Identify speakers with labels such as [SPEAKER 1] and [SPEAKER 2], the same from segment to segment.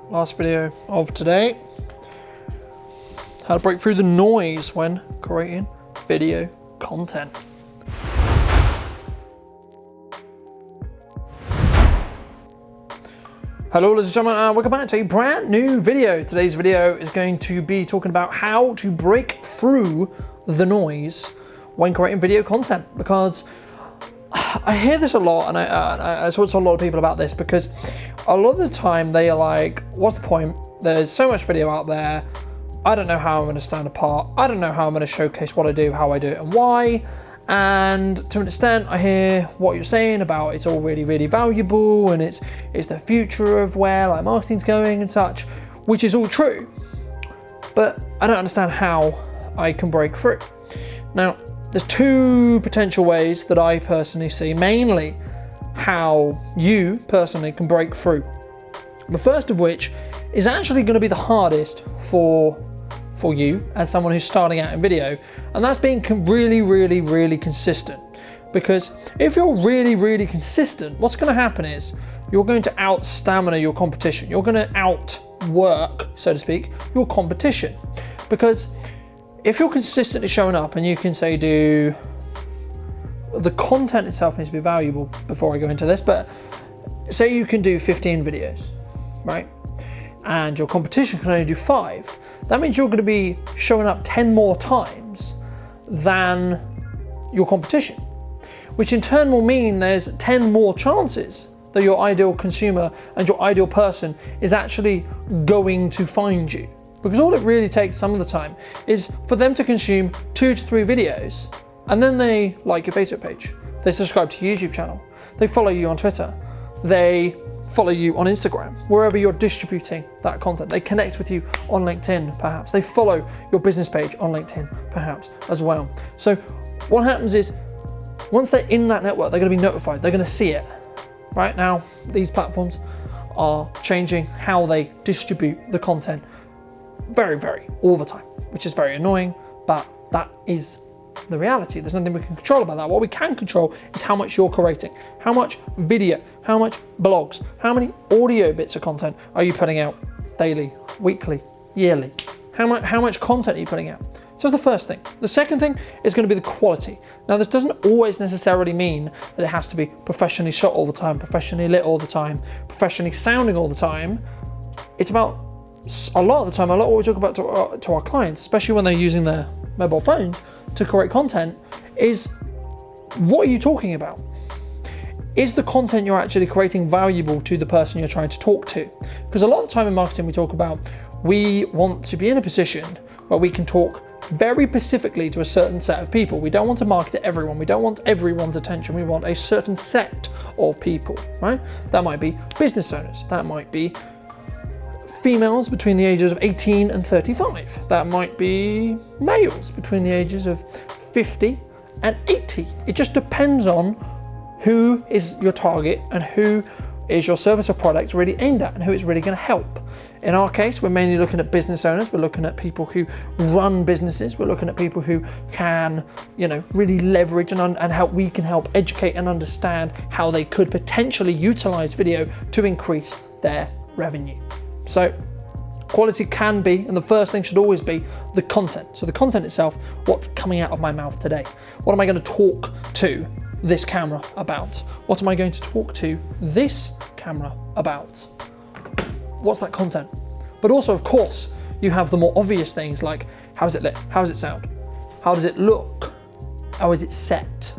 [SPEAKER 1] last video of today. How to break through the noise when creating video content. Hello ladies and gentlemen, and welcome back to a brand new video. Today's video is going to be talking about how to break through the noise when creating video content, because I hear this a lot, and I talk to a lot of people about this, because a lot of the time they are like, what's the point? There's so much video out there. I don't know how I'm going to stand apart. I don't know how I'm going to showcase what I do, how I do it, and why. And to an extent, I hear what you're saying about it's all really, really valuable, and it's the future of where like marketing's going and such, which is all true. But I don't understand how I can break through. Now, there's two potential ways that I personally see, mainly how you personally can break through. The first of which is actually going to be the hardest for you as someone who's starting out in video, and that's being really, really, really consistent. Because if you're really, really consistent, what's going to happen is you're going to out-stamina your competition. You're going to outwork, so to speak, your competition. Because if you're consistently showing up, and you can say, the content itself needs to be valuable before I go into this, but say you can do 15 videos, right? And your competition can only do 5. That means you're going to be showing up 10 more times than your competition, which in turn will mean there's 10 more chances that your ideal consumer and your ideal person is actually going to find you. Because all it really takes some of the time is for them to consume 2 to 3 videos, and then they like your Facebook page, they subscribe to your YouTube channel, they follow you on Twitter, they follow you on Instagram, wherever you're distributing that content. They connect with you on LinkedIn, perhaps. They follow your business page on LinkedIn, perhaps, as well. So what happens is, once they're in that network, they're going to be notified, they're going to see it. Right now, these platforms are changing how they distribute the content very, all the time, which is very annoying, but that is the reality. There's nothing we can control about that. What we can control is how much you're creating, how much video, how much blogs, how many audio bits of content are you putting out daily, weekly, yearly? How much content are you putting out? So that's the first thing. The second thing is going to be the quality. Now, this doesn't always necessarily mean that it has to be professionally shot all the time, professionally lit all the time, professionally sounding all the time. It's about, a lot of the time, what we talk about to our clients, especially when they're using their mobile phones to create content, is what are you talking about? Is the content you're actually creating valuable to the person you're trying to talk to? Because a lot of the time in marketing we talk about, we want to be in a position where we can talk very specifically to a certain set of people. We don't want to market to everyone. We don't want everyone's attention. We want a certain set of people, right? That might be business owners. That might be females between the ages of 18 and 35. That might be males between the ages of 50 and 80. It just depends on who is your target and who is your service or product really aimed at, and who it's really going to help. In our case, we're mainly looking at business owners. We're looking at people who run businesses. We're looking at people who can, really leverage and help. We can help educate and understand how they could potentially utilize video to increase their revenue. So quality can be, and the first thing should always be, the content. So the content itself, what's coming out of my mouth today? What am I going to talk to this camera about? What am I going to talk to this camera about? What's that content? But also, of course, you have the more obvious things like, how is it lit? How does it sound? How does it look? How is it set?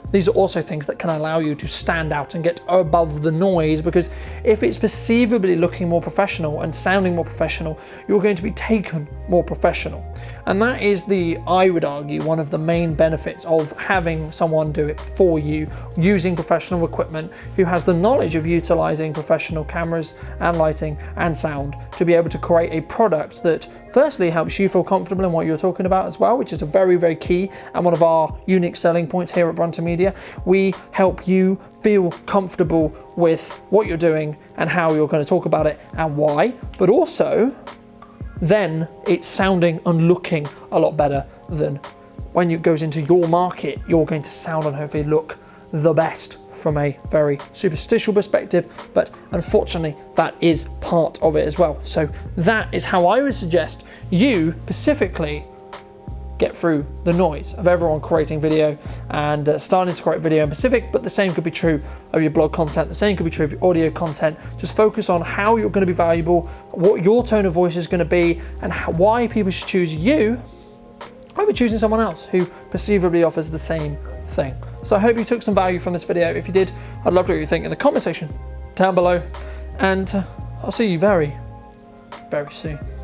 [SPEAKER 1] These are also things that can allow you to stand out and get above the noise, because if it's perceivably looking more professional and sounding more professional, you're going to be taken more professional. And that is I would argue, one of the main benefits of having someone do it for you, using professional equipment, who has the knowledge of utilizing professional cameras and lighting and sound to be able to create a product that firstly helps you feel comfortable in what you're talking about as well, which is a very, very key and one of our unique selling points here at Brunton Media. We help you feel comfortable with what you're doing and how you're going to talk about it and why, but also then it's sounding and looking a lot better than when it goes into your market. You're going to sound and hopefully look the best from a very superstitial perspective, but unfortunately that is part of it as well. So that is how I would suggest you specifically get through the noise of everyone creating video and starting to create video in Pacific, but the same could be true of your blog content, the same could be true of your audio content. Just focus on how you're going to be valuable, what your tone of voice is going to be, and why people should choose you over choosing someone else who perceivably offers the same thing. So I hope you took some value from this video. If you did, I'd love to know what you think in the comment section down below, and I'll see you very, very soon.